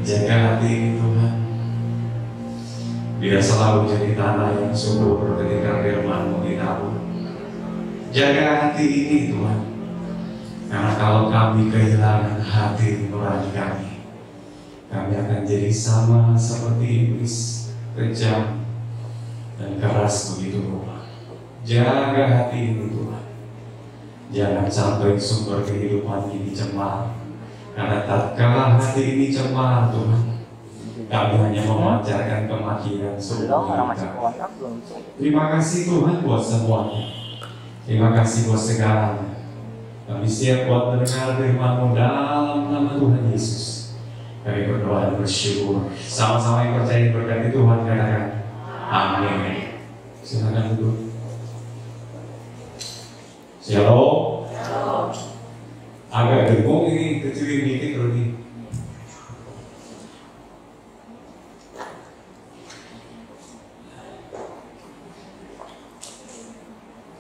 Jaga hati ini Tuhan, biar selalu jadi tanah yang subur ketika firman-Mu ditabur. Jaga hati ini Tuhan, karena kalau kami kehilangan hati nurani kami akan jadi sama seperti iblis, kejam dan keras begitu rupa. Jaga hati ini Tuhan, jangan sampai sumber kehidupan ini cemar, karena tatkala hati ini cemar Tuhan, kami hanya memancarkan kematian seumur kita. Terima kasih Tuhan buat semuanya, terima kasih buat segalanya. Kami siap buat mendengar firman-Mu dalam nama Tuhan Yesus. Kami berdoa dan bersyukur. Sama-sama yang percaya berkati Tuhan katakan amin. Silakan duduk. Shalom. Agak bingung ini, kecilin dikit lagi.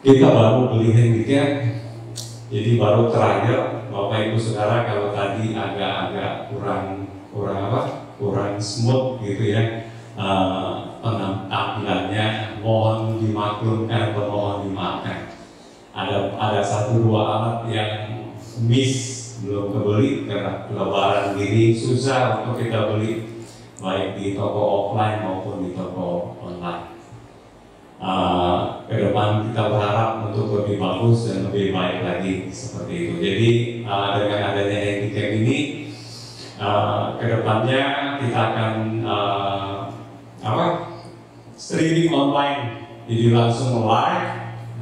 Kita baru beli handicap, jadi baru terakhir. Bapak Ibu Saudara, kalau tadi agak kurang smooth gitu ya penampilannya, mohon dimaklumkan atau mohon dimaafkan. Ada 1-2 alat yang miss, belum kebeli karena lebaran gini susah untuk kita beli baik di toko offline maupun di toko online. Ke depan kita berharap untuk lebih bagus dan lebih baik lagi seperti itu. Jadi dengan adanya handicap ini, ke depannya kita akan streaming online, jadi langsung live,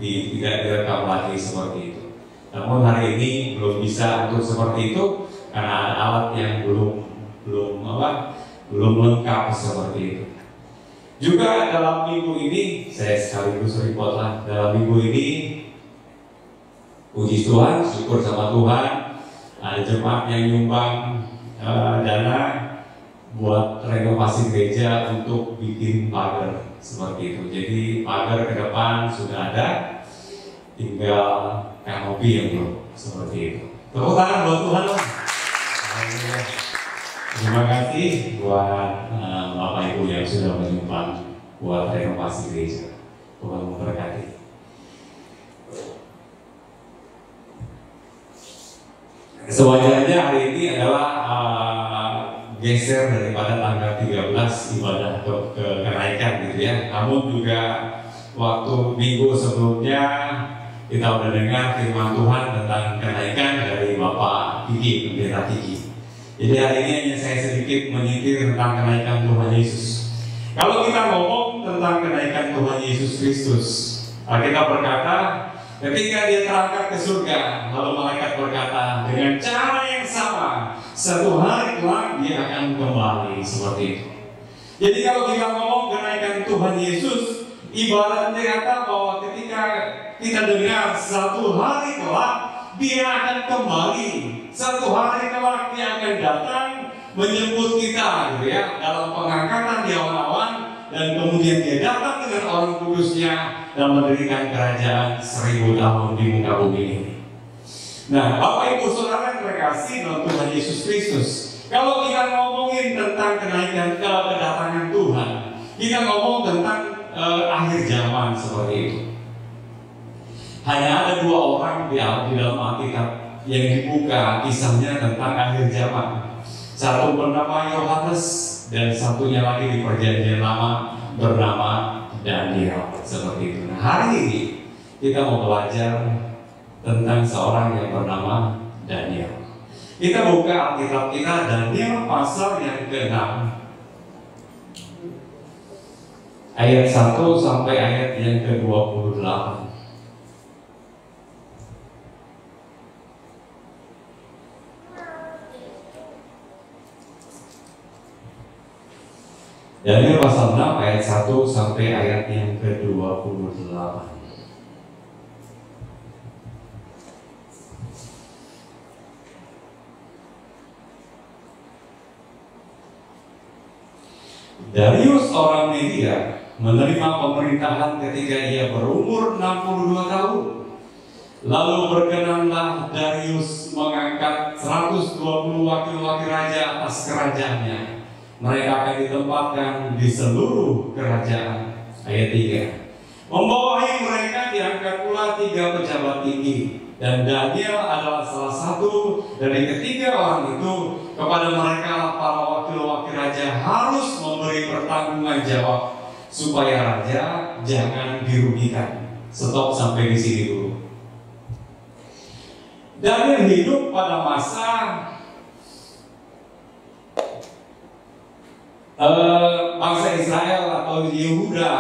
tidak direkam lagi seperti itu. Namun hari ini belum bisa untuk seperti itu karena ada alat yang belum lengkap seperti itu. Juga dalam minggu ini, saya sekaligus report lah, dalam minggu ini puji Tuhan, syukur sama Tuhan, ada jemaat yang nyumbang dana buat renovasi gereja untuk bikin pagar seperti itu. Jadi pagar ke depan sudah ada, tinggal kanopi yang belum seperti itu. Tepuk tangan buat Tuhan. Terima kasih buat Bapak Ibu yang sudah menyumbang buat renovasi gereja. Tuhan memberkati. Sewajarnya hari ini adalah geser daripada tanggal 13 ibadah ke kenaikan gitu ya. Namun juga waktu minggu sebelumnya kita sudah dengar firman Tuhan tentang kenaikan dari Bapak Kiki, Pendeta Kiki. Jadi hari ini hanya saya sedikit menyitir tentang kenaikan Tuhan Yesus. Kalau kita ngomong tentang kenaikan Tuhan Yesus Kristus, kita berkata ketika dia terangkat ke surga, lalu malaikat berkata dengan cara yang sama, satu hari kelak dia akan kembali seperti itu. Jadi kalau kita ngomong kenaikan Tuhan Yesus, ibaratnya kata bahwa ketika kita dengar satu hari kelak dia akan kembali, satu hari kelak dia akan datang menjemput kita gitu ya, dalam pengangkatan di awan-awan, dan kemudian dia datang dengan orang kudusnya dan mendirikan kerajaan 1000 tahun di muka bumi ini. Nah, Bapak Ibu Saudara yang terkasih dalam Tuhan Yesus Kristus, kalau kita ngomongin tentang kenaikan kedatangan Tuhan, kita ngomong tentang akhir zaman seperti itu. Hanya ada 2 orang di dalam Alkitab yang dibuka kisahnya tentang akhir zaman. Satu bernama Yohanes dan satunya lagi di Perjanjian Lama bernama Daniel seperti itu. Nah, hari ini kita mau belajar tentang seorang yang bernama Daniel. Kita buka Alkitab kita, Daniel pasal yang ke-6 ayat 1 sampai ayat yang ke-28. Daniel pasal 6 ayat 1 sampai ayat yang ke-28. Darius orang Media menerima pemerintahan ketika ia berumur 62 tahun. Lalu berkenanlah Darius mengangkat 120 wakil-wakil raja atas kerajaannya. Mereka akan ditempatkan di seluruh kerajaan. Ayat 3. Membawahi mereka diangkat pula 3 pejabat tinggi. Dan Daniel adalah salah satu dari ketiga orang itu. Kepada mereka para wakil-wakil raja harus memberi pertanggungan jawab supaya raja jangan dirugikan. Stop sampai di sini dulu. Daniel hidup pada masa bangsa Israel atau Yehuda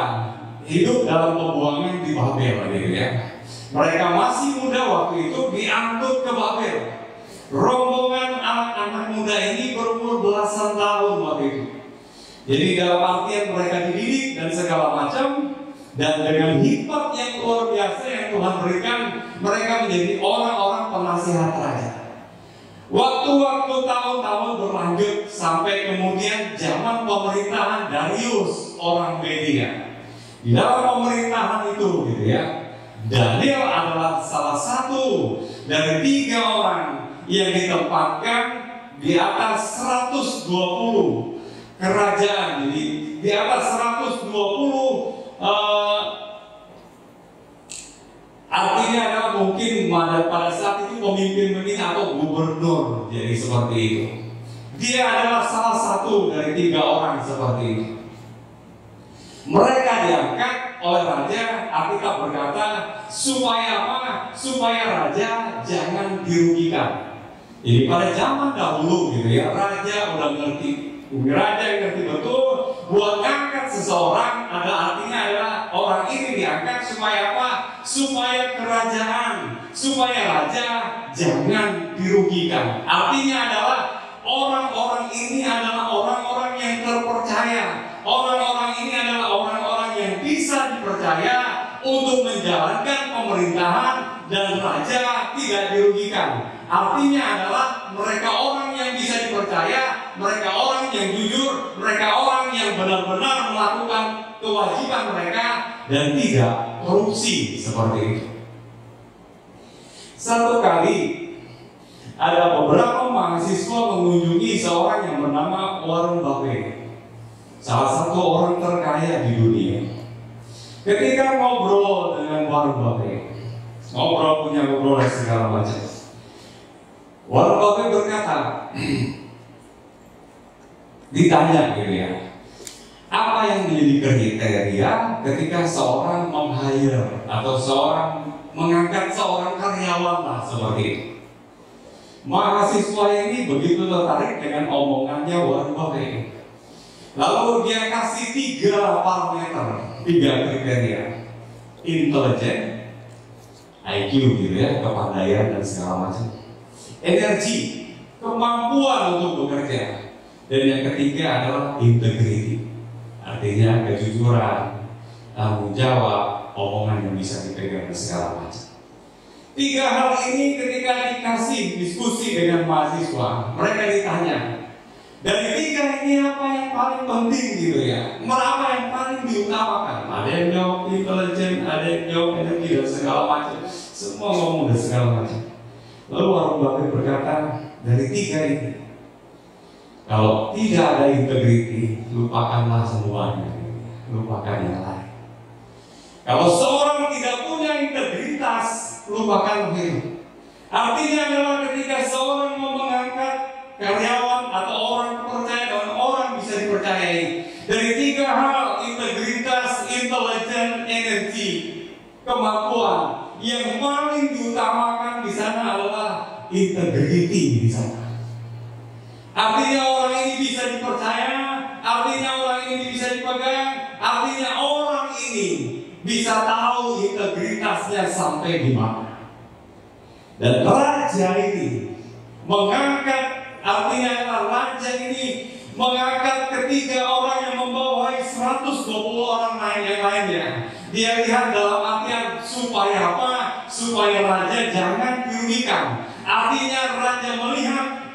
hidup dalam pembuangan di Babel, gitu ya. Mereka masih muda waktu itu diangkut ke Babel. Rombongan anak-anak muda ini berumur belasan tahun waktu itu. Jadi dalam artian mereka dididik dan segala macam, dan dengan hikmat yang luar biasa yang Tuhan berikan, mereka menjadi orang-orang penasihat raja. Waktu-waktu tahun-tahun berlanjut sampai kemudian zaman pemerintahan Darius orang Media. Di dalam pemerintahan itu, gitu ya, Daniel adalah salah satu dari 3 orang yang ditempatkan di atas 120 kerajaan. Jadi di atas 120 artinya adalah mungkin pada saat itu pemimpin atau gubernur, jadi seperti itu. Dia adalah salah satu dari 3 orang seperti itu. Mereka diangkat oleh raja. Alkitab berkata supaya apa? Supaya raja jangan dirugikan. Jadi pada zaman dahulu, gitu ya, raja udah ngerti. Raja yang ngerti betul buat ngangkat seseorang ada artinya adalah orang ini diangkat supaya apa? Supaya kerajaan, supaya raja jangan dirugikan. Artinya adalah orang-orang ini adalah orang-orang yang terpercaya. Orang-orang ini adalah orang-orang yang bisa dipercaya untuk menjalankan pemerintahan dan raja tidak dirugikan. Artinya adalah mereka orang yang bisa dipercaya, mereka orang yang jujur, mereka orang yang benar-benar melakukan kewajiban mereka dan tidak korupsi seperti itu. Satu kali ada beberapa mahasiswa mengunjungi seorang yang bernama Warren Buffett, salah satu orang terkaya di dunia. Ketika ngobrol dengan Warren Buffett, punya ngobrol dan segala macam, Warren Buffett berkata, ditanya gitu ya, apa yang menjadi kriteria ketika seorang meng-hire atau seorang mengangkat seorang karyawan lah seperti itu. Mahasiswa ini begitu tertarik dengan omongannya Warren Buffett. Lalu dia kasih 3 parameter, 3 kriteria: intelijen, IQ gitu ya, kepandaian dan segala macam, energi, kemampuan untuk bekerja, dan yang ketiga adalah integrity, artinya kejujuran, tanggung jawab, omongan yang bisa dipegang dan segala macam. 3 hal ini ketika dikasih diskusi dengan mahasiswa, mereka ditanya, dari 3 ini apa yang paling penting gitu ya? Apa yang paling diutamakan? Ada yang jawab intelijen, ada yang jawab energi dan segala macam. Semua ngomong dan segala macam. Lalu Warren Buffett berkata, dari 3 ini, kalau tidak ada integriti, lupakanlah semuanya. Lupakan yang lain. Kalau seorang tidak punya integritas, lupakan itu. Artinya adalah ketika seorang mau mengangkat karyawan atau orang kepercayaan dan orang bisa dipercayai, dari 3 hal, integritas, intelijen, energi, kemampuan, yang paling diutamakan di sana adalah integriti di sana. Artinya orang ini bisa dipercaya, artinya orang ini bisa dipegang, artinya orang ini bisa tahu integritasnya sampai di mana. Dan raja ini mengangkat, artinya raja ini mengangkat 3 orang yang membawahi 120 orang yang lainnya. Dia lihat dalam artian supaya apa? Supaya raja jangan dirugikan. Artinya raja melihat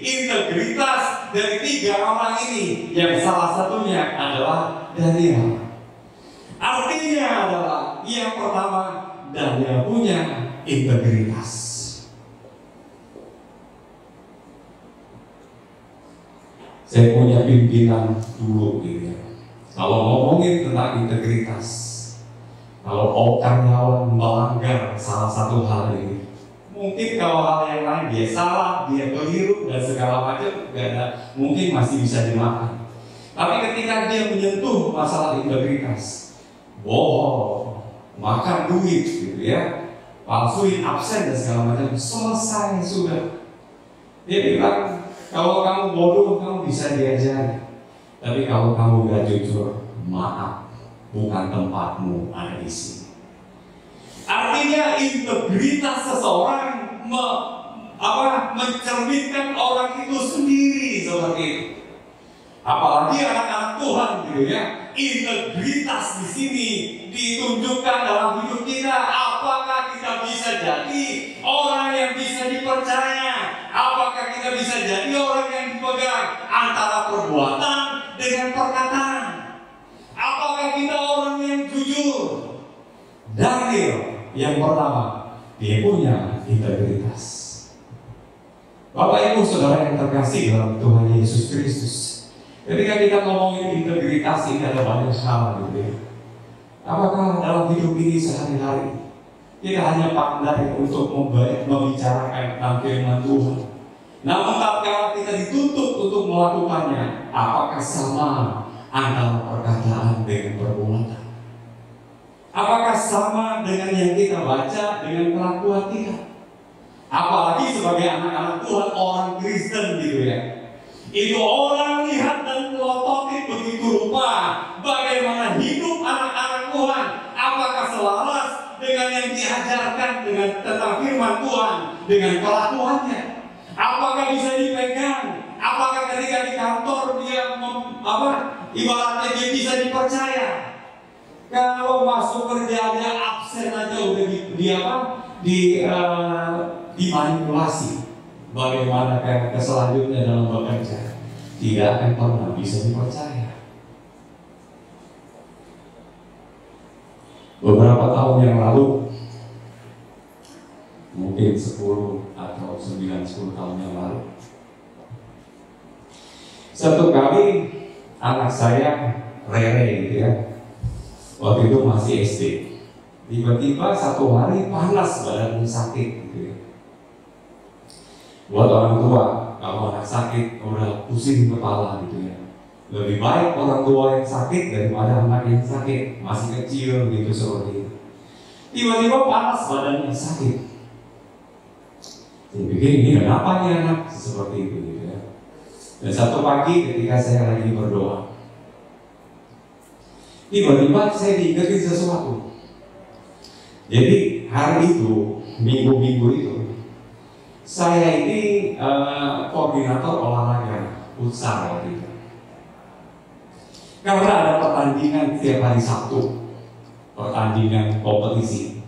integritas dari 3 orang ini, yang salah satunya adalah Daniel. Artinya adalah yang pertama, dan yang punya integritas. Saya punya pimpinan dulu gitu ya. Kalau ngomongin tentang integritas, kalau karyawan melanggar salah satu hal ini, mungkin kalau hal yang lain dia salah, dia keliru dan segala macam, gak ada, mungkin masih bisa dimakan. Tapi ketika dia menyentuh masalah integritas, bohong, makan duit gitu ya, palsuin absen dan segala macam, selesai sudah. Dia bilang, kalau kamu bodoh, kamu bisa diajari. Tapi kalau kamu gak jujur, maaf, bukan tempatmu ada di sini. Artinya integritas seseorang mencerminkan orang itu sendiri seperti itu. Apalagi anak-anak Tuhan gitu ya. Integritas di sini ditunjukkan dalam hidup kita. Apakah kita bisa jadi orang yang bisa dipercaya? Apakah kita bisa jadi orang yang dipegang antara perbuatan dengan perkataan? Apakah kita orang yang jujur? Daniel yang pertama, dia punya integritas. Bapak Ibu Saudara yang terkasih dalam Tuhan Yesus Kristus, ketika kita ngomongin integritas ini ada banyak hal gitu ya. Apakah dalam hidup ini sehari-hari kita hanya pandai untuk membicarakan tentang firman Tuhan, namun tatkala kita dituntut untuk melakukannya, apakah sama antara perkataan dengan perbuatan? Apakah sama dengan yang kita baca dengan kelakuan kita? Apalagi sebagai anak-anak Tuhan, orang Kristen gitu ya. Itu orang lihat dan melototin begitu rupa bagaimana hidup anak-anak Tuhan. Apakah selaras dengan yang diajarkan dengan tentang firman Tuhan, dengan kelakuannya? Apakah bisa dipegang? Apakah ketika di kantor dia ibaratnya dia bisa dipercaya? Kalau masuk kerjanya absen aja udah dimanipulasi. Bagaimana ke selanjutnya dalam bekerja? Tidak akan pernah bisa dipercaya. Beberapa tahun yang lalu, mungkin 10 atau 9-10 tahun yang lalu, satu kali anak saya Rere gitu ya, waktu itu masih SD, tiba-tiba satu hari panas badannya sakit gitu ya. Buat orang tua, kalau anak sakit udah pusing kepala gitu ya, lebih baik orang tua yang sakit daripada anak yang sakit masih kecil gitu seperti itu. Tiba-tiba panas badannya sakit. Saya pikir ini kenapa nih anak seperti itu gitu ya. Dan satu pagi ketika saya lagi berdoa, tiba-tiba saya diingetin sesuatu. Jadi hari itu, minggu-minggu itu, saya ini koordinator olahraga futsal waktu itu. Karena ada pertandingan tiap hari Sabtu, pertandingan kompetisi.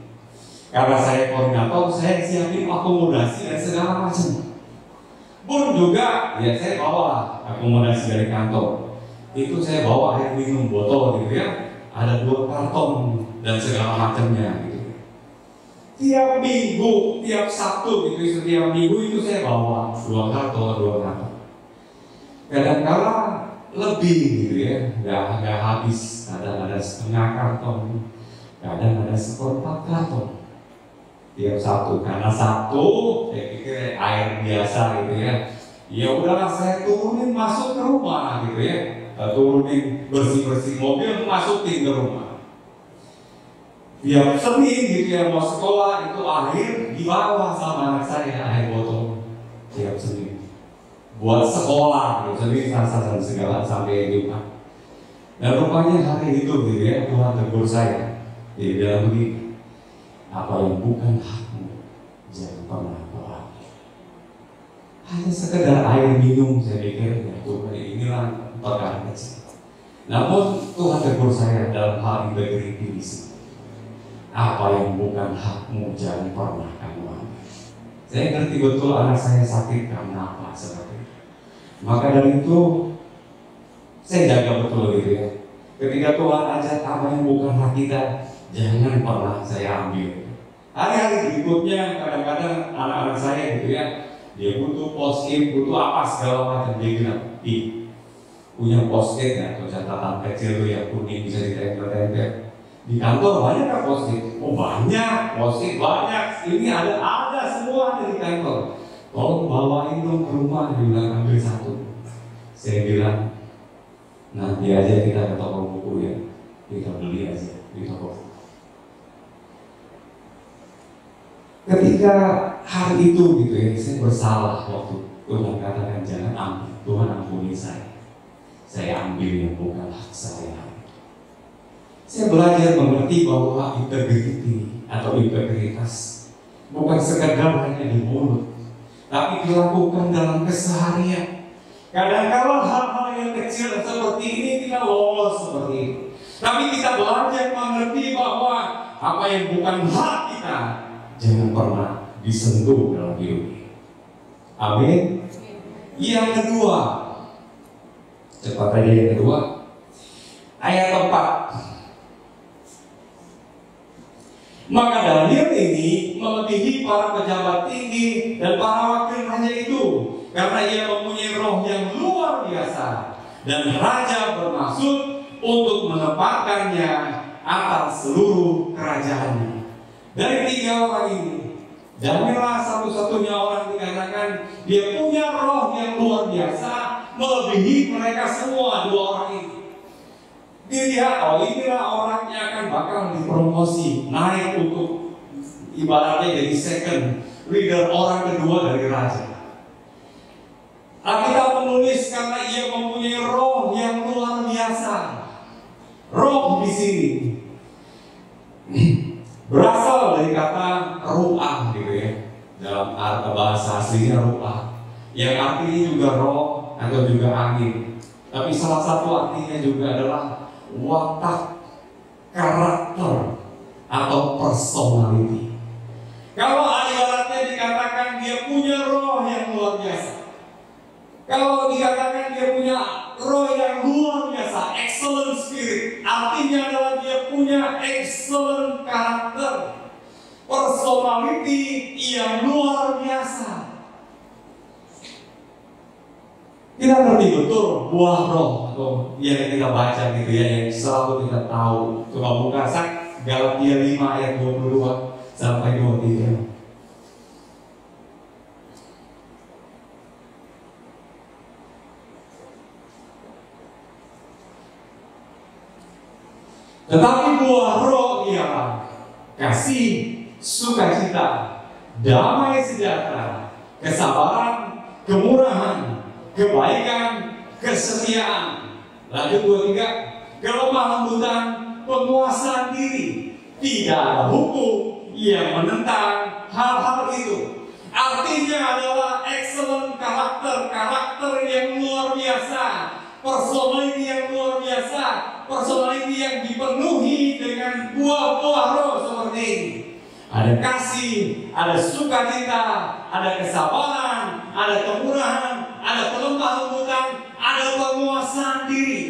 Karena saya koordinator, saya siapin akomodasi dan segala macam. Pun juga, ya saya bawa akomodasi dari kantor. Itu saya bawa air minum botol gitu ya, ada 2 karton dan segala macamnya gitu. Tiap minggu, tiap Sabtu gitu, setiap minggu itu saya bawa 2 karton. Kadang-kala lebih gitu ya, nggak habis. Kadang ada setengah karton, kadang ada 1/4 karton. Tiap Sabtu, karena Sabtu saya pikir air biasa gitu ya. Ya udahlah saya turunin masuk ke rumah gitu ya. Turunin bersih-bersih mobil, masukin ke rumah. Tiap Senin gitu ya mau sekolah itu air dibawa sama anak saya, air botol tiap Senin buat sekolah gitu, Senin, Selasa dan segala sampai Jumat. Dan rupanya hari itu gitu ya, Tuhan tegur saya di dalam begini, apa yang bukan hakmu jangan pernah kau. Hanya sekedar air minum, saya pikir ya Tuhan inilah perkara kecil. Namun Tuhan tegur saya dalam hal integriti di sini. Apa yang bukan hakmu jangan pernah kamu ambil. Saya ngerti betul anak saya sakit karena apa seperti itu. Maka dari itu saya jaga betul gitu ya. Ketika Tuhan ajak apa yang bukan hak kita, jangan pernah saya ambil. Hari-hari berikutnya kadang-kadang anak-anak saya gitu ya, dia butuh post-it, butuh apa segala macam, dia bilang, punya post-it ya, atau catatan kecil tuh yang kuning bisa ditempel-tempel. Di kantor banyak kan post-it? Oh banyak, post-it banyak. Ini ada semua ada di kantor. Tolong bawain dong ke rumah, dia bilang ambil satu. Saya bilang, nanti aja kita ke toko buku ya, kita beli aja di toko. Ketika hari itu gitu ya, saya bersalah waktu Tuhan katakan jangan ambil, Tuhan ampuni saya. Saya ambil yang bukan hak saya. Saya belajar mengerti bahwa integriti atau integritas bukan sekedar hanya di mulut, tapi dilakukan dalam keseharian. Kadang-kadang hal-hal yang kecil seperti ini kita lolos seperti itu, tapi kita belajar mengerti bahwa apa yang bukan hak kita jangan pernah disentuh dalam hidup ini. Amin. Yang kedua, cepat aja yang kedua, ayat 4. Maka Daniel ini melebihi para pejabat tinggi dan para wakil raja itu, karena ia mempunyai roh yang luar biasa, dan raja bermaksud untuk menempatkannya atas seluruh kerajaannya. Dari 3 orang ini, Daniel satu-satunya orang dikatakan dia punya roh yang luar biasa, melebihi mereka semua 2 orang ini. Dilihat, oh inilah orang yang akan bakal dipromosi, naik untuk ibaratnya jadi second leader, orang kedua dari raja. Alkitab menulis karena ia mempunyai roh yang luar biasa. Roh di sini berasal dari kata ruah gitu ya. Dalam bahasa aslinya ruah, yang artinya juga roh atau juga angin. Tapi salah satu artinya juga adalah watak, karakter, atau personality. Kalau ibaratnya dikatakan dia punya roh yang luar biasa, kalau dikatakan dia punya roh yang luar biasa, excellent spirit, artinya adalah dia punya excellent karakter, personality yang luar biasa. Kita ngerti betul buah roh atau yang kita baca gitu ya, yang selalu kita tahu. Coba buka Galatia 5 ayat 22 sampai 23. Tetapi buah roh ialah kasih, sukacita, damai sejahtera, kesabaran, kemurahan, kebaikan, kesetiaan. Lanjut 23, kelemah lembutan, penguasaan diri. Tidak ada hukum yang menentang hal-hal itu. Artinya adalah excellent karakter yang luar biasa, personality yang luar biasa, personality yang dipenuhi dengan buah-buah roh seperti ini. Ada kasih, ada sukacita, ada kesabaran, ada kemurahan, ada kelemah lembutan, ada penguasaan diri.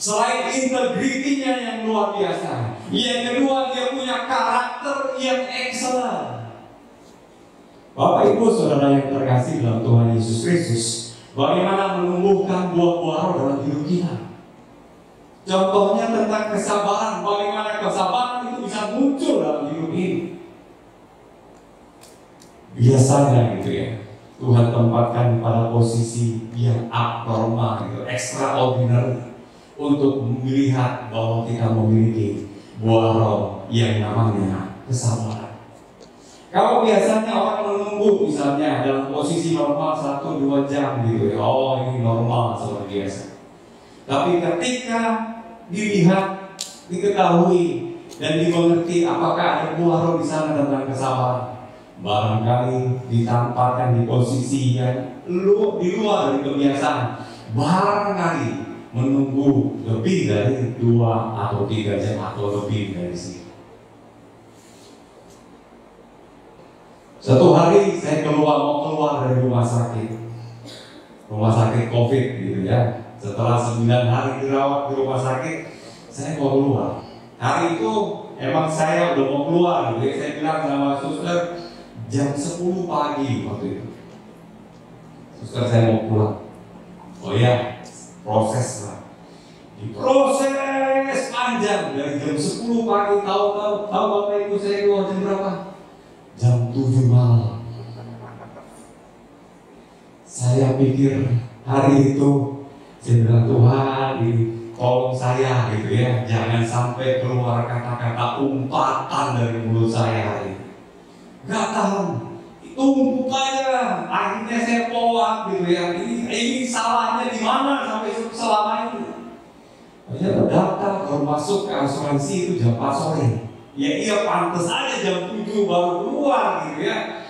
Selain integritinya yang luar biasa, yang kedua dia punya karakter yang excellent. Bapak Ibu Saudara yang terkasih dalam Tuhan Yesus Kristus, bagaimana menumbuhkan buah-buah roh dalam hidup kita? Contohnya tentang kesabaran, bagaimana kesabaran itu bisa muncul dalam hidup ini. Biasanya gitu ya, Tuhan tempatkan pada posisi yang abnormal gitu, extraordinary, untuk melihat bahwa kita memiliki buah roh yang namanya kesabaran. Kalau biasanya orang menunggu misalnya dalam posisi normal 1-2 jam gitu ya, oh ini normal seperti biasa. Tapi ketika dilihat, diketahui dan dimengerti apakah ada buah roh di sana tentang kesabaran, barangkali ditampakkan di posisi yang di luar dari kebiasaan, barangkali menunggu lebih dari 2 atau 3 jam atau lebih dari situ. Satu hari saya mau keluar dari rumah sakit COVID gitu ya. Setelah 9 hari dirawat di rumah sakit, saya mau keluar. Hari itu emang saya udah mau keluar gitu ya. Saya bilang sama suster jam 10 pagi waktu itu. Suster, saya mau pulang. Oh ya, proses lah. Diproses panjang dari jam 10 pagi. Tahu Bapak Ibu saya keluar jam berapa? Jam 7 malam. Saya pikir hari itu, saya bilang, Tuhan ini tolong saya gitu ya, jangan sampai keluar kata-kata umpatan dari mulut saya hari ini. Gak tahu, tumpuk aja. Akhirnya saya poak gitu ya. Ini salahnya di mana sampai selama ini? Saya terdaftar kalau masuk ke asuransi itu jam 4 sore. Ya iya, pantas aja jam 7 baru keluar gitu ya.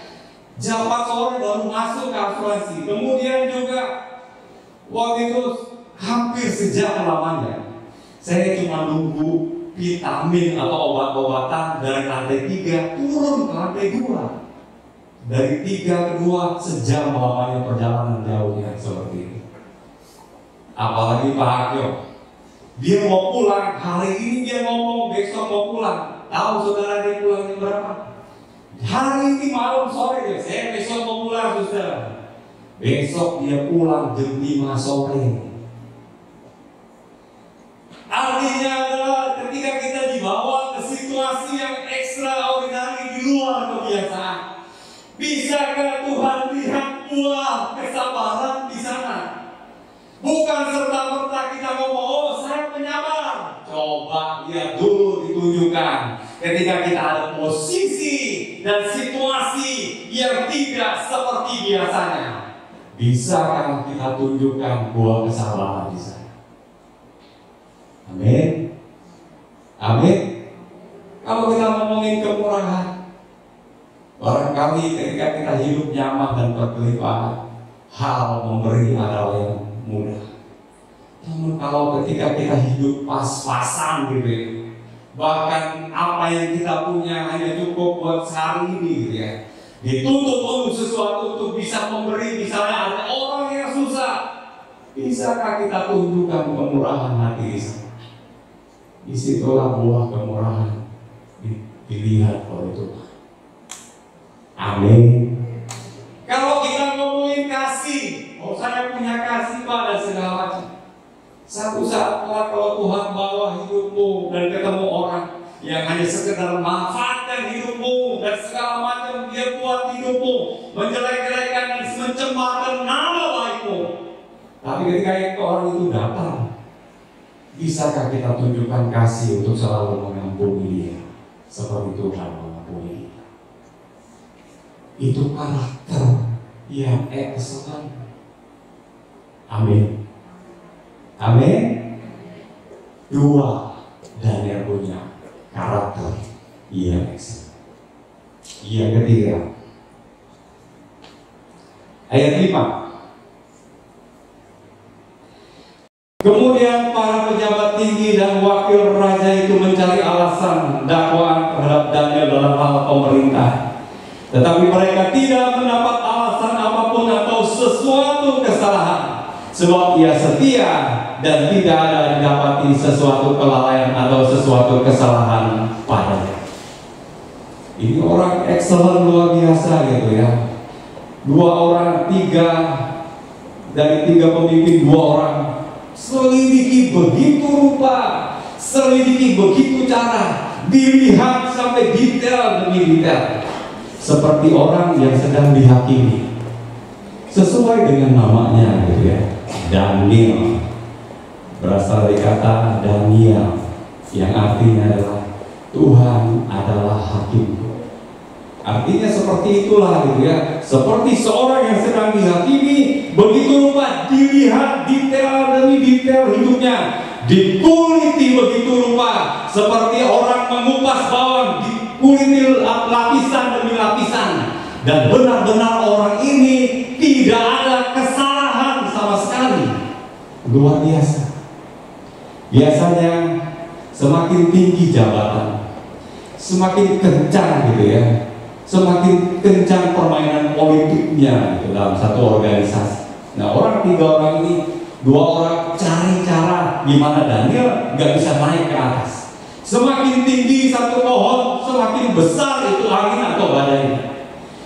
Jam 4 sore baru masuk ke asuransi. Kemudian juga waktu itu hampir sejam lamanya saya cuma nunggu vitamin atau obat-obatan dari lantai 3 turun ke lantai 2. Dari 3 ke 2 sejam lamanya perjalanan jauhnya seperti itu. Apalagi Pak Hakyo, dia mau pulang hari ini, dia ngomong besok mau pulang. Tahu saudara dia pulangnya berapa? Hari ini malam sore ya, saya besok mau pulang saudara. Besok dia pulang jam 5 sore. Artinya adalah ketika kita dibawa ke situasi yang ekstraordinari di luar kebiasaan, bisakah Tuhan lihat buah kesabaran di sana? Bukan serta-merta kita ngomong, oh saya penyabar. Coba lihat dulu ditunjukkan ketika kita ada posisi dan situasi yang tidak seperti biasanya. Bisakah kita tunjukkan buah kesabaran di sana? Amin. Amin. Kalau kita ngomongin kemurahan, barangkali ketika kita hidup nyaman dan berkelimpahan, hal memberi adalah yang mudah. Namun kalau ketika kita hidup pas-pasan gitu ya, bahkan apa yang kita punya hanya cukup buat sehari ini gitu ya, dituntut untuk sesuatu untuk bisa memberi, misalnya ada orang yang susah, bisakah kita tunjukkan kemurahan hati di sana? Disitulah buah kemurahan dilihat oleh Tuhan. Amin. Kalau kita ngomongin kasih, oh saya punya kasih pada segala macam. Satu saat kalau Tuhan bawa hidupmu dan ketemu orang yang hanya sekedar memanfaatkan hidupmu dan segala macam dia buat hidupmu, menjelek-jelekan dan mencemarkan nama baikmu. Tapi ketika orang itu datang, bisakah kita tunjukkan kasih untuk selalu mengampuni dia seperti Tuhan mengampuni kita? Itu karakter yang excellent. Amin. Amin. 2, Daniel punya karakter yang excellent. Yang ketiga, ayat 5. Kemudian para pejabat tinggi dan wakil raja itu mencari alasan dakwaan terhadap Daniel dalam hal pemerintah. Tetapi mereka tidak mendapat alasan apapun atau sesuatu kesalahan, sebab ia setia dan tidak ada didapati sesuatu kelalaian atau sesuatu kesalahan padanya. Ini orang excellent luar biasa gitu ya. 2 orang, 3 dari 3 pemimpin, 2 orang selidiki begitu rupa, selidiki begitu cara, dilihat sampai detail demi detail, seperti orang yang sedang dihakimi, sesuai dengan namanya gitu ya. Daniel berasal dari kata Daniel yang artinya adalah Tuhan adalah hakim. Artinya seperti itulah gitu ya, seperti seorang yang sedang dihakimi, begitu rupa dilihat detail demi detail hidupnya, dikuliti begitu rupa, seperti orang mengupas bawang, dikuliti lapisan demi lapisan, dan benar-benar orang ini tidak ada kesalahan sama sekali. Luar biasa. Biasanya semakin tinggi jabatan, semakin kencang gitu ya, semakin kencang permainan politiknya gitu, dalam satu organisasi. Nah, 3 orang ini, 2 orang cari cara gimana Daniel nggak bisa naik ke atas, Semakin tinggi satu pohon, semakin besar itu angin atau badai.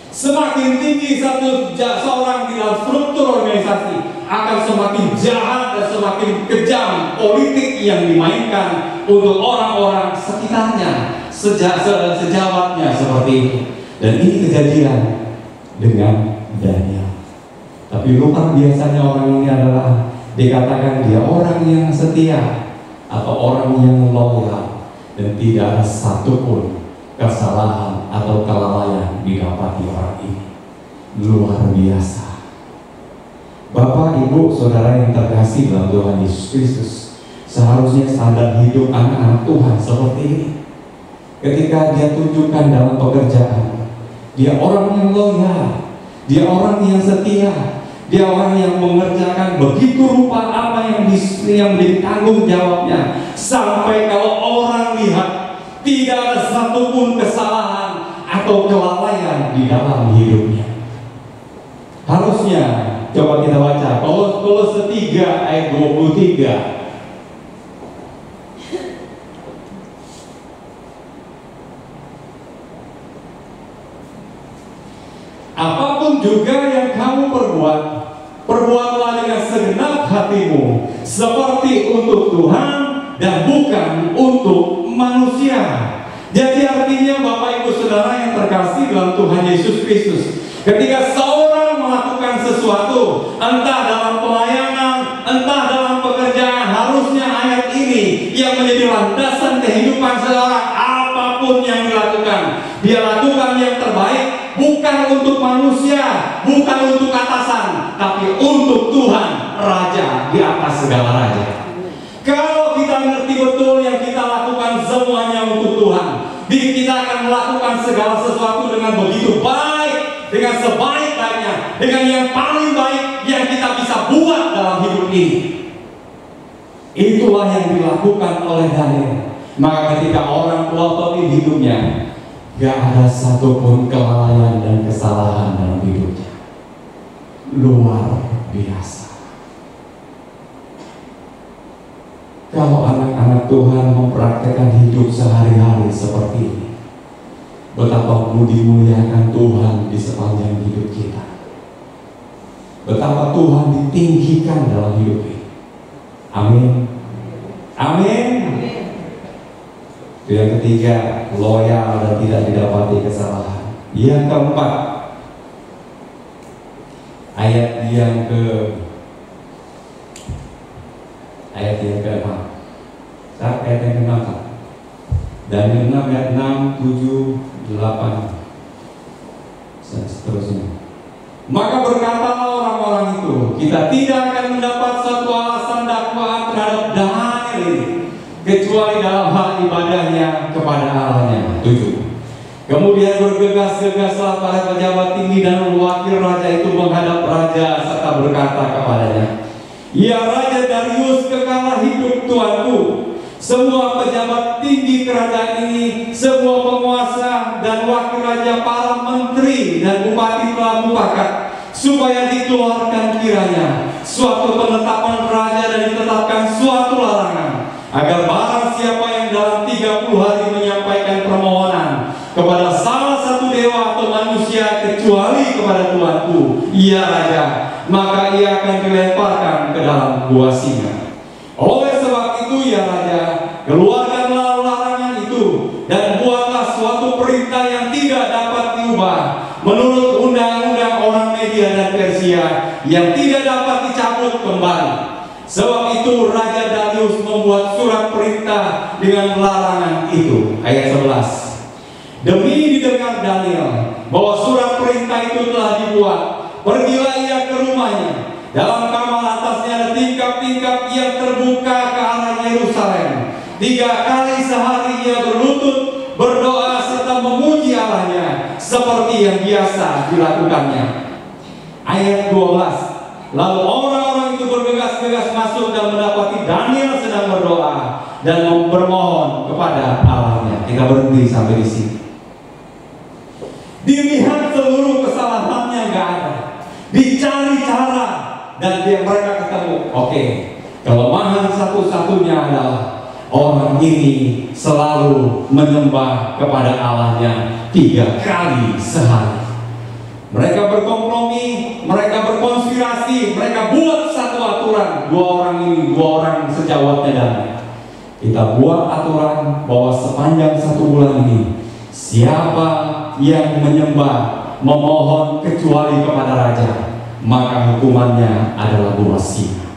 Semakin tinggi seorang di dalam struktur organisasi, akan semakin jahat dan semakin kejam politik yang dimainkan untuk orang-orang sekitarnya, sejawatnya seperti itu. Dan ini kejadian dengan Daniel. Tapi luar biasanya orang ini adalah dikatakan dia orang yang setia atau orang yang loyal, dan tidak ada satupun kesalahan atau kelalaian didapati orang ini. Luar biasa. Bapak, Ibu, Saudara yang terkasih dalam Tuhan Yesus Kristus, seharusnya standar hidup anak-anak Tuhan seperti ini. Ketika dia tunjukkan dalam pekerjaan, dia orang yang loyal, dia orang yang setia, dia orang yang mengerjakan begitu rupa apa yang menjadi tanggung jawabnya, sampai kalau orang lihat tidak ada satupun kesalahan atau kelalaian di dalam hidupnya. Harusnya coba kita baca Kolose 3 ayat 23. Apapun juga yang kamu perbuat, perbuatlah dengan segenap hatimu, seperti untuk Tuhan dan bukan untuk manusia. Jadi artinya Bapak Ibu Saudara yang terkasih dalam Tuhan Yesus Kristus, ketika seorang melakukan sesuatu, entah dalam pelayanan, entah dalam pekerjaan, harusnya ayat ini yang menjadi landasan kehidupan seorang. Apapun yang dilakukan, dia lakukan yang terbaik, bukan untuk manusia, bukan untuk atasan, tapi untuk Tuhan, Raja di atas segala raja. Kalau kita ngerti betul yang kita lakukan semuanya untuk Tuhan, kita akan melakukan segala sesuatu dengan begitu baik, dengan sebaik-baiknya, dengan yang paling baik yang kita bisa buat dalam hidup ini. Itulah yang dilakukan oleh Daniel. Maka ketika orang pelototi hidupnya, gak ada satupun kelalaian dan kesalahan dalam hidupnya. Luar biasa. Kalau anak-anak Tuhan mempraktekkan hidup sehari-hari seperti ini, betapa dimuliakan Tuhan di sepanjang hidup kita. Betapa Tuhan ditinggikan dalam hidup ini. Amin. Amin. Yang ketiga, loyal dan tidak didapati kesalahan. Yang keempat, ayat yang ke-6. Ayat yang ke-6. Dan yang 6 ayat 6, 7, 8 dan seterusnya. Maka berkatalah orang-orang itu, kita tidak akan mendapat satu alasan dakwaan terhadap Daniel ini, kecuali dalam hal ibadahnya kepada Allahnya. 7. Kemudian bergegas-gegaslah para pejabat tinggi dan wakil raja itu menghadap raja serta berkata kepadanya, ya Raja Darius, kekalah hidup tuanku. Semua pejabat tinggi kerajaan ini, semua penguasa dan wakil raja, para menteri dan bupati telah mufakat supaya dikeluarkan kiranya suatu penetapan raja dan ditetapkan suatu larangan, agar barang siapa yang dalam 30 hari menyampaikan permohonan kepada salah satu dewa atau manusia kecuali kepada Tuanku, ya Raja, maka ia akan dilemparkan ke dalam gua singa. Oleh sebab itu, ya Raja, keluarkanlah larangan itu dan buatlah suatu perintah yang tidak dapat diubah menurut undang-undang orang Media dan Persia yang tidak dapat dicabut kembali. Sebab itu Raja Darius membuat surat perintah dengan larangan itu. Ayat 11. Demi didengar Daniel bahwa surat perintah itu telah dibuat, pergilah ia ke rumahnya. Dalam kamar atasnya ada tingkap-tingkap yang terbuka ke arah Yerusalem. 3 kali sehari ia berlutut, berdoa serta memuji Allahnya seperti yang biasa dilakukannya. Ayat 12. Lalu orang-orang itu bergegas-gegas masuk dan mendapati Daniel sedang berdoa dan bermohon kepada Allahnya. Kita berhenti sampai di sini. Dilihat seluruh kesalahannya nggak ada, dicari cara, dan mereka ketemu. Oke, kelemahan satu-satunya adalah Orang ini selalu menyembah kepada Allahnya 3 kali sehari. Mereka berkompromi, mereka berkonspirasi, mereka buat satu aturan. 2 orang ini, 2 orang sejawatnya damai. Kita buat aturan bahwa sepanjang 1 bulan ini, siapa yang menyembah, memohon kecuali kepada raja, maka hukumannya adalah bunuh singa.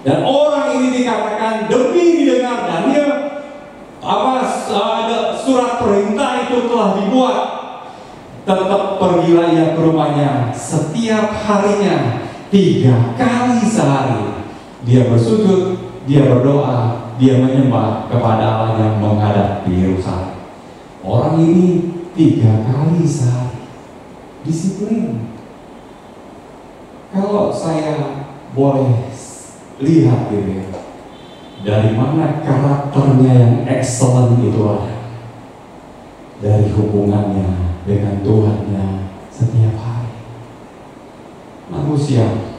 Dan orang ini dikatakan demi didengar Daniel, surat perintah itu telah dibuat, tetap pergilah ia ke rumahnya setiap harinya 3 kali sehari. Dia bersujud, dia berdoa, dia menyembah kepada Allah yang menghadap di Yerusalem. Orang ini 3 kali sehari. Disiplin. Kalau saya boleh lihat gitu ya, dari mana karakternya yang excellent itu ada, dari hubungannya dengan Tuhannya setiap hari. Manusia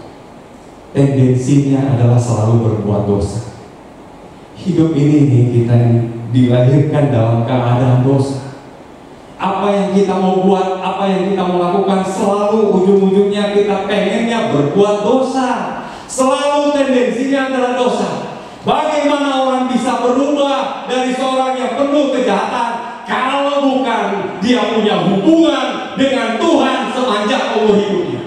tendensinya adalah selalu berbuat dosa. Hidup ini kita dilahirkan dalam keadaan dosa. Apa yang kita mau buat, apa yang kita mau lakukan, selalu ujung-ujungnya kita pengennya berbuat dosa. Selalu tendensinya adalah dosa. Bagaimana orang bisa berubah dari seorang yang penuh kejahatan kalau bukan dia punya hubungan dengan Tuhan sepanjang umur hidupnya?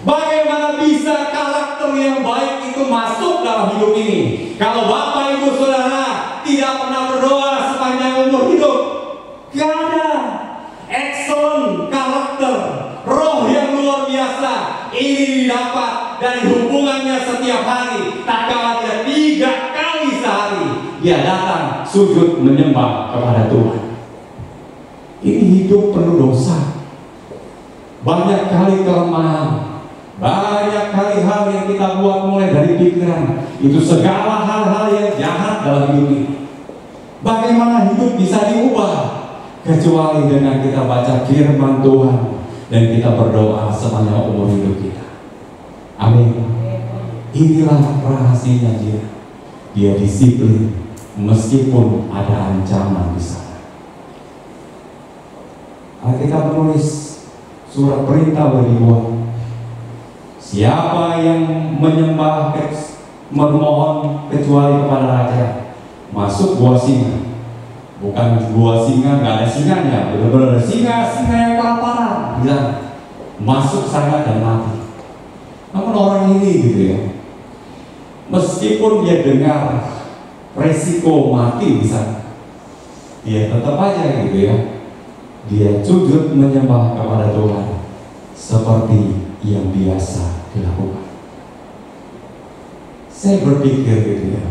Bagaimana bisa karakter yang baik itu masuk dalam hidup ini kalau Bapak Ibu Saudara tidak pernah berdoa sepanjang umur hidup? Gak ada. Excellent karakter, roh yang luar biasa ini didapat dari hubungannya setiap hari. Tak kalah dia 3 kali sehari dia datang sujud menyembah kepada Tuhan. Ini hidup penuh dosa, banyak kali kelemahan, banyak kali hal yang kita buat mulai dari pikiran. Itu segala hal-hal yang jahat dalam hidup ini. Bagaimana hidup bisa diubah kecuali dengan kita baca firman Tuhan dan kita berdoa sepanjang umur hidup kita. Amin. Inilah rahasianya dia. Dia disiplin meskipun ada ancaman di sana. Alkitab menulis surat perintah dibuat. Siapa yang menyembah memohon kecuali kepada raja, masuk gua singa. Bukan gua singa, nggak ada singanya, benar-benar ada singa yang kelaparan, bilang masuk sana dan mati. Namun orang ini gitu ya, meskipun dia dengar resiko mati di sana, dia tetap aja gitu ya, dia sujud menyembah kepada Tuhan seperti yang biasa dilakukan. Saya berpikir gitu ya,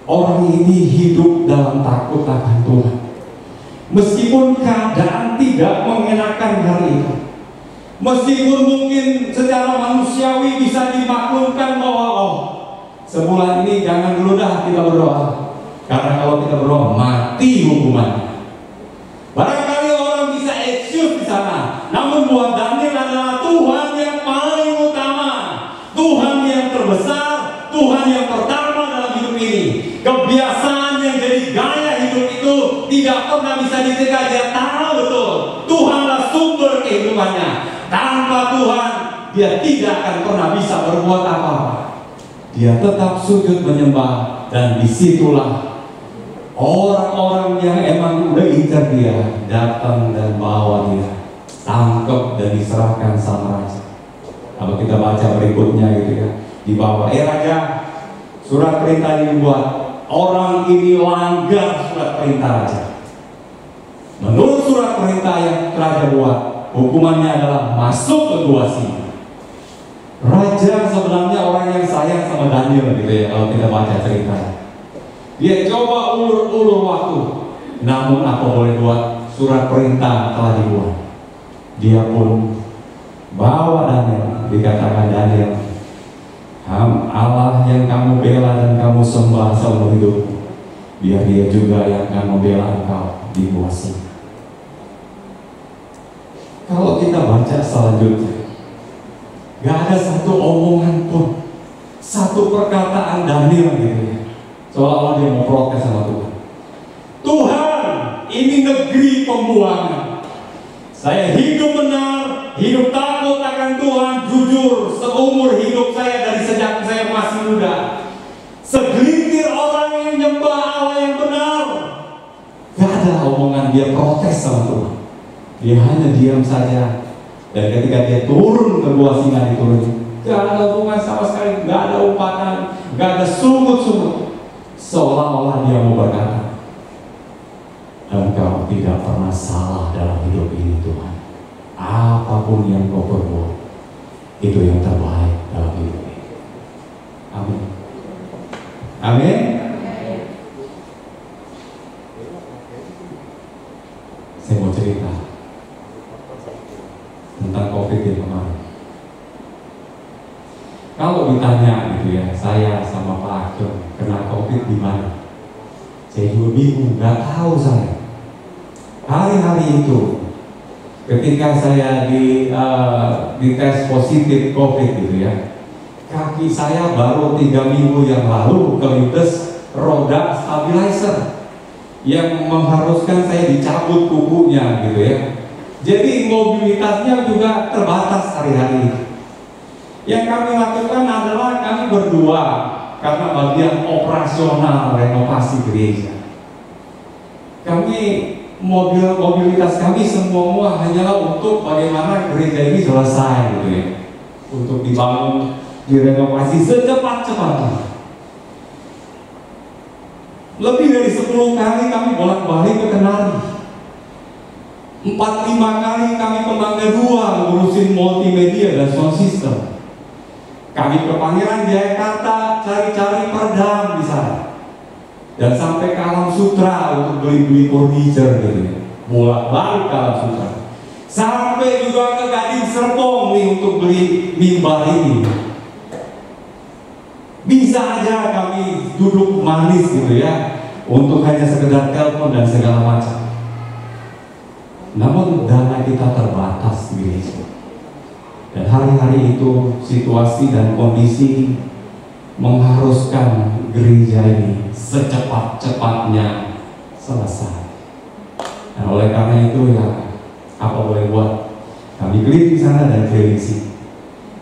orang ini hidup dalam takut akan Tuhan. Meskipun keadaan tidak mengenakan hari itu, meskipun mungkin secara manusiawi bisa dimaklumkan bahwa sebulan ini jangan dulu dah kita berdoa, karena kalau kita berdoa mati hukumannya. Barangkali orang bisa excuse di sana, namun buat Daniel adalah Tuhan yang paling utama, Tuhan yang terbesar, Tuhan yang pertama dalam hidup ini. Kebiasaan yang jadi gaya hidup itu tidak pernah bisa dicegah. Dia tahu betul Tuhanlah sumber kehidupannya. Tanpa Tuhan dia tidak akan pernah bisa berbuat apa-apa. Dia tetap sujud menyembah, dan disitulah orang-orang yang emang udah incar dia datang dan bawa dia, tangkap dan diserahkan sama raja. Kalau kita baca berikutnya gitu ya, dibawa, raja, surat perintah ini buat. Orang ini langgar surat perintah raja. Menurut surat perintah yang raja buat, hukumannya adalah masuk ke gua singa. Raja sebenarnya orang yang sayang sama Daniel gitu ya, kalau kita baca ceritanya. Dia coba ulur-ulur waktu, namun apa boleh buat, surat perintah telah dibuat. Dia pun bawa Daniel, dikatakan Daniel, Allah yang kamu bela dan kamu sembah seumur hidupmu, biar dia juga yang akan membela engkau di gua singa. Kalau kita baca selanjutnya, gak ada satu omongan pun, satu perkataan Daniel gitu ya, Seolah-olah dia mau protes sama Tuhan. Tuhan, ini negeri pembuangan. Saya hidup benar, hidup takut akan Tuhan, jujur seumur hidup saya dari sejak saya masih muda. Segelintir orang yang nyembah Allah yang benar. Gak ada omongan dia protes sama Tuhan. Dia hanya diam saja. Dan ketika dia turun ke gua singa itu, gak ada hubungan sama sekali, gak ada umpatan, gak ada sungut-sungut. Seolah-olah dia mau berkata, Engkau tidak pernah salah dalam hidup ini Tuhan. Apapun yang kau perbuat, itu yang terbaik dalam hidup ini. Amin. Amin. Saya mau cerita tentang COVID yang kemarin. Kalau ditanya gitu ya, saya sama Pak Akil kena COVID di mana? Saya juga bingung, nggak tahu saya. Hari-hari itu, ketika saya di tes positif COVID gitu ya, kaki saya baru 3 minggu yang lalu kelindes roda stabilizer yang mengharuskan saya dicabut kukunya gitu ya. Jadi mobilitasnya juga terbatas hari-hari ini. Yang kami lakukan adalah kami berdua karena bagian operasional renovasi gereja. Kami mobilitas kami semua hanyalah untuk bagaimana gereja ini selesai gitu ya. Untuk dibangun, direnovasi secepat-cepatnya. Lebih dari 10 kali kami bolak-balik ke Kenari. 4-5 kali kami ke Mangga 2 ngurusin multimedia dan sound system. Kami ke Pangeran Jayakarta cari-cari peredam di sana. Dan sampai ke Alam Sutra untuk beli-beli furniture gitu. Bolak-balik ke Alam Sutra. Sampai juga ke Gading Serpong nih untuk beli mimbar ini. Bisa aja kami duduk manis gitu ya, untuk hanya sekedar telepon dan segala macam. Namun dana kita terbatas gitu. Dan hari-hari itu situasi dan kondisi mengharuskan gereja ini secepat-cepatnya selesai. Dan oleh karena itu ya, apa boleh buat? Kami keliling sana dan keliling sini.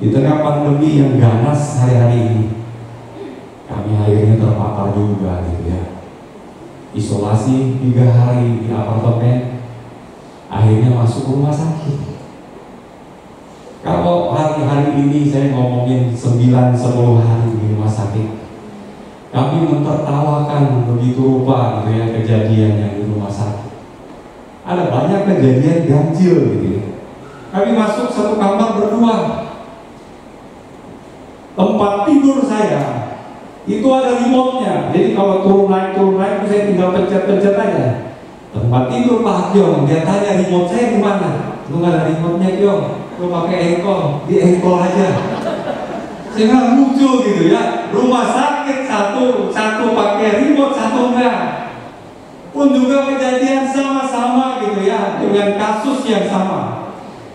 Di tengah pandemi yang ganas hari-hari ini, kami akhirnya terpapar juga gitu ya. Isolasi 3 hari di apartemen, akhirnya masuk rumah sakit. Kalau hari-hari ini saya ngomongin 9-10 hari di rumah sakit, kami mentertawakan begitu rupa gitu ya kejadian yang di rumah sakit. Ada banyak kejadian ganjil gitu ya. Kami masuk satu kamar berdua. Tempat tidur saya itu ada remote-nya. Jadi kalau turun naik saya tinggal pencet-pencet aja. Tempat tidur Pak Kyong, dia tanya remote saya di mana? Lu nggak ada remote-nya Kyong, lu pakai engkol, di engkol aja. Saya nggak lucu gitu ya. Rumah sakit satu pakai remote, satu enggak. Pun juga kejadian sama-sama gitu ya, dengan kasus yang sama.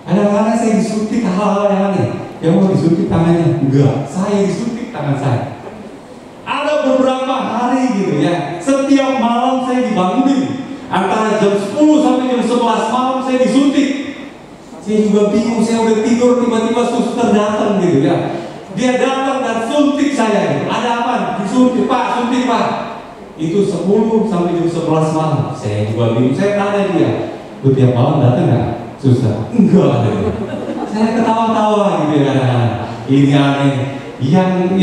Kadang-kadang saya disuntik hal-hal yang aneh. Yang mau disuntik tangannya? Enggak, saya disuntik tangan saya. Ada beberapa hari gitu ya, setiap malam saya dibangunin antara jam 10 sampai jam 11 malam saya disuntik. Saya juga bingung, saya udah tidur tiba-tiba suster datang gitu ya. Dia datang dan suntik saya gitu. Ada apa? Disuntik Pak, suntik Pak. Itu 10 sampai jam 11 malam. Saya juga bingung, saya tanya dia, "Lu tiap malam datang nggak, suster?" Enggak. Saya ketawa-tawa gitu ya. Ini aneh. Yang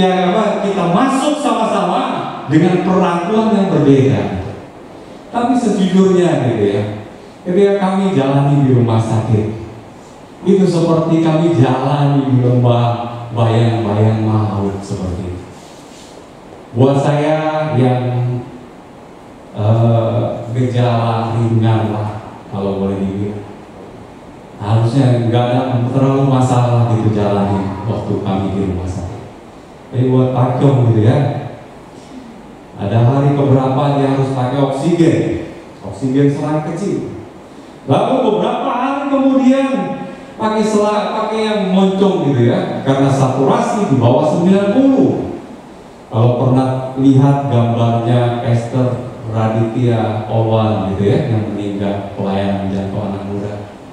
kita masuk sama-sama dengan perlakuan yang berbeda. Tapi sejujurnya gitu ya, ketika kami jalani di rumah sakit, itu seperti kami jalani di lembah bayang-bayang maut seperti itu. Buat saya yang gejala ringan lah, kalau boleh dibilang, harusnya nggak ada terlalu masalah gitu jalani waktu kami di rumah sakit. Jadi buat Pak Kyong gitu ya, ada hari keberapa dia harus pakai oksigen selang kecil. Lalu beberapa hari kemudian pakai yang moncong gitu ya, karena saturasi di bawah 90. Kalau pernah lihat gambarnya Esther Raditya Owan gitu ya, yang meninggal pelayanan jangkau anak muda.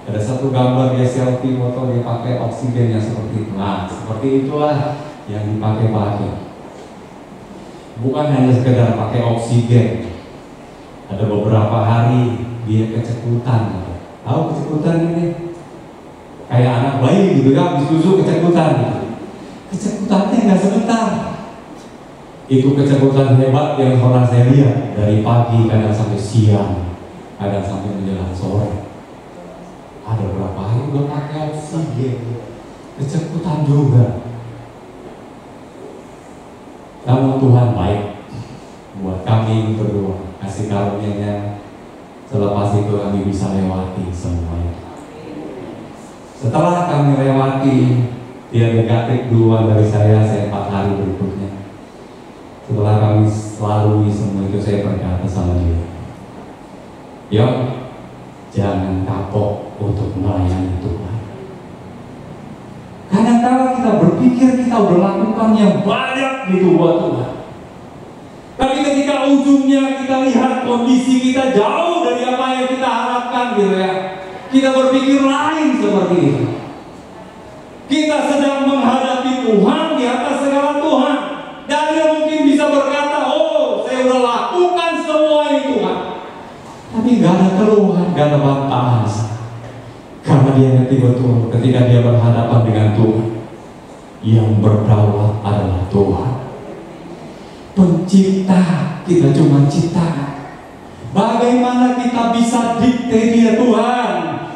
Ada satu gambar dia selfie foto, dia pakai oksigen yang seperti itu. Nah, seperti itulah yang dipakai Pak Hakim. Bukan hanya sekedar pakai oksigen. Ada beberapa hari dia kecekutan. Tahu kecekutan ini? Kayak anak bayi gitu ya, habis susu kecekutan. Kecekutannya nggak sebentar. Itu kecekutan hebat yang pernah saya lihat, dari pagi kadang sampai siang, kadang sampai menjelang sore. Ada berapa hari udah pakai oksigen, kecekutan juga. Namun Tuhan baik buat kami berdua, kasih karunia-Nya. Selepas itu kami bisa lewati semuanya. Setelah kami lewati, dia negatif duluan dari saya 4 hari berikutnya. Setelah kami lalui semua itu, saya berkata sama dia, "Yuk, jangan kapok untuk melayani Tuhan." Kadang-kadang kita berpikir kita udah lakukan yang banyak gitu buat Tuhan, tapi ketika ujungnya kita lihat kondisi kita jauh dari apa yang kita harapkan gitu ya, kita berpikir lain seperti itu. Kita sedang menghadapi Tuhan di atas segala Tuhan. Dan dia mungkin bisa berkata, "Oh, saya udah lakukan semua ini Tuhan." Tapi gak ada keluhan, gak ada bantahan. Karena dia ngerti betul ketika dia berhadapan dengan Tuhan, yang berdaulat adalah Tuhan. Pencipta, kita cuma ciptaan. Bagaimana kita bisa dikte dia, "Tuhan,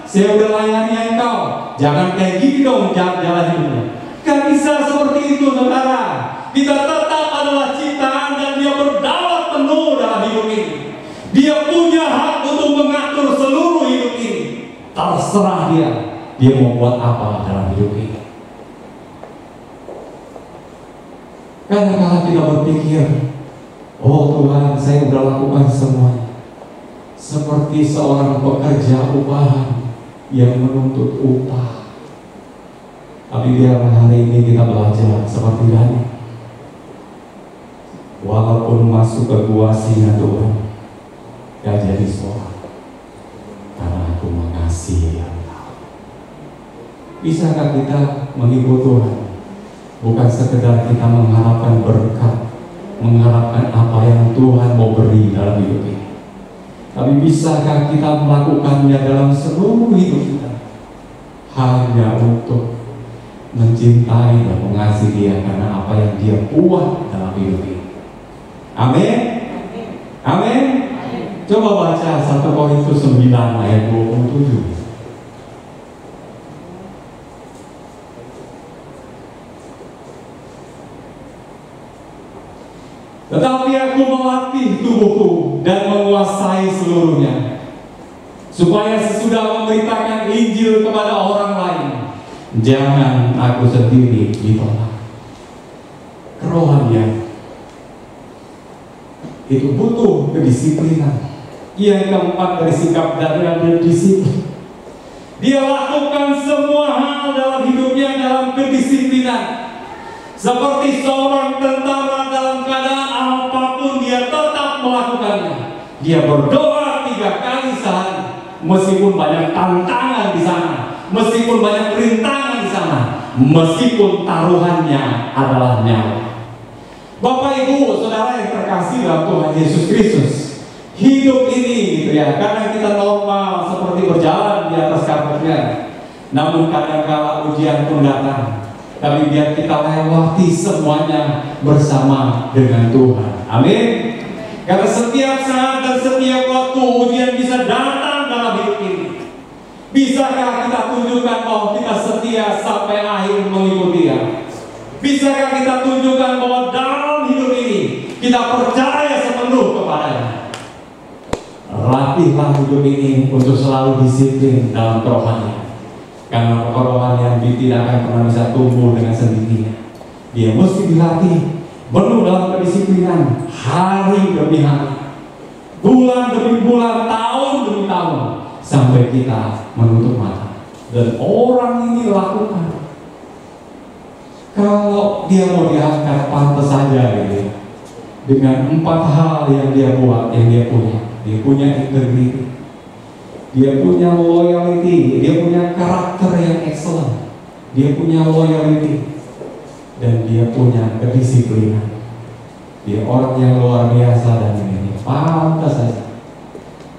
saya udah layani Engkau, jangan kayak gini dong jalan hidupnya." Gak bisa seperti itu, saudara. Kita tetap adalah ciptaan dan dia berdaulat penuh dalam hidup ini. Dia punya hak untuk mengatur seluruh hidup ini. Terserah dia mau buat apa dalam hidup ini. Kadang-kadang kita berpikir, "Oh Tuhan, saya udah lakukan semuanya." Seperti seorang pekerja upahan yang menuntut upah. Tapi biar hari ini kita belajar seperti Daniel. Walaupun masuk ke gua singa Tuhan, gak jadi soal, karena aku mengasihi Engkau. Bisakah kita mengikut Tuhan? Bukan sekedar kita mengharapkan berkat, mengharapkan apa yang Tuhan mau beri dalam hidup ini, tapi bisakah kita melakukannya dalam seluruh hidup kita, hanya untuk mencintai dan mengasihi Dia karena apa yang Dia buat dalam hidup ini. Amin. Amin. Coba baca 1 Korintus 9 ayat 27. Tetapi aku melatih tubuhku dan menguasai seluruhnya, supaya sesudah memberitakan Injil kepada orang lain, jangan aku sendiri ditolak. Kerohanian itu butuh kedisiplinan. Yang keempat dari sikap Daniel berdisiplin. Dia lakukan semua hal dalam hidupnya dalam kedisiplinan. Seperti seorang tentara dalam keadaan apapun dia tetap melakukannya. Dia berdoa 3 kali sehari, meskipun banyak tantangan di sana, meskipun banyak rintangan di sana, meskipun taruhannya adalah nyawa. Bapak Ibu Saudara yang terkasih dalam Tuhan Yesus Kristus, hidup ini gitu ya, kadang kita normal seperti berjalan di atas kapurnya, namun kadang-kala ujian pun datang, tapi biar kita lewati semuanya bersama dengan Tuhan. Amin. Karena setiap saat dan setiap waktu ujian bisa datang dalam hidup ini. Bisakah kita tunjukkan bahwa kita setia sampai akhir mengikuti Dia? Bisakah kita tunjukkan bahwa dalam hidup ini kita percaya sepenuh kepada-Nya? Latihlah hidup ini untuk selalu disiplin dalam kerohanian. Karena kerohanian tidak akan pernah bisa tumbuh dengan sendirinya. Dia mesti dilatih penuh dalam kedisiplinan, hari demi hari, bulan demi bulan, tahun demi tahun, sampai kita menutup mata. Dan orang ini lakukan. Kalau dia mau diangkat, pantas saja gitu. dengan 4 hal yang dia buat, yang dia punya. Dia punya integrity, dia punya loyalty, dia punya karakter yang excellent, dia punya loyalty, dan dia punya kedisiplinan. Dia orang yang luar biasa dan ini pantas saja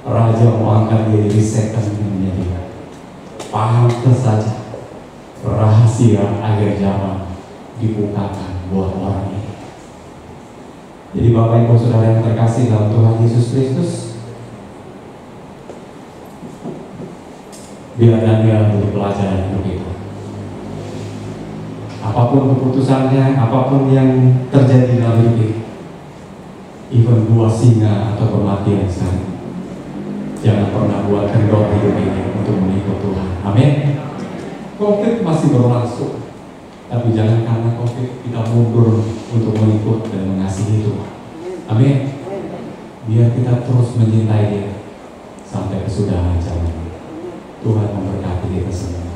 Raja mengangkat dia di second-nya dia. Pantas saja rahasia akhir zaman dibukakan buat orang ini. Jadi Bapak Ibu Saudara yang terkasih dalam Tuhan Yesus Kristus, biar Daniel menjadi pelajaran hidup kita. Apapun keputusannya, apapun yang terjadi dalam hidup kita, even 2 singa atau kematian sekarang, jangan pernah buat kendor hidup ini untuk mengikut Tuhan. Amin. Covid masih berlangsung, tapi jangan karena Covid kita mundur untuk mengikut dan mengasihi Tuhan. Amin. Biar kita terus mencintai Dia sampai kesudahan zaman. Tuhan memberkati kita semua.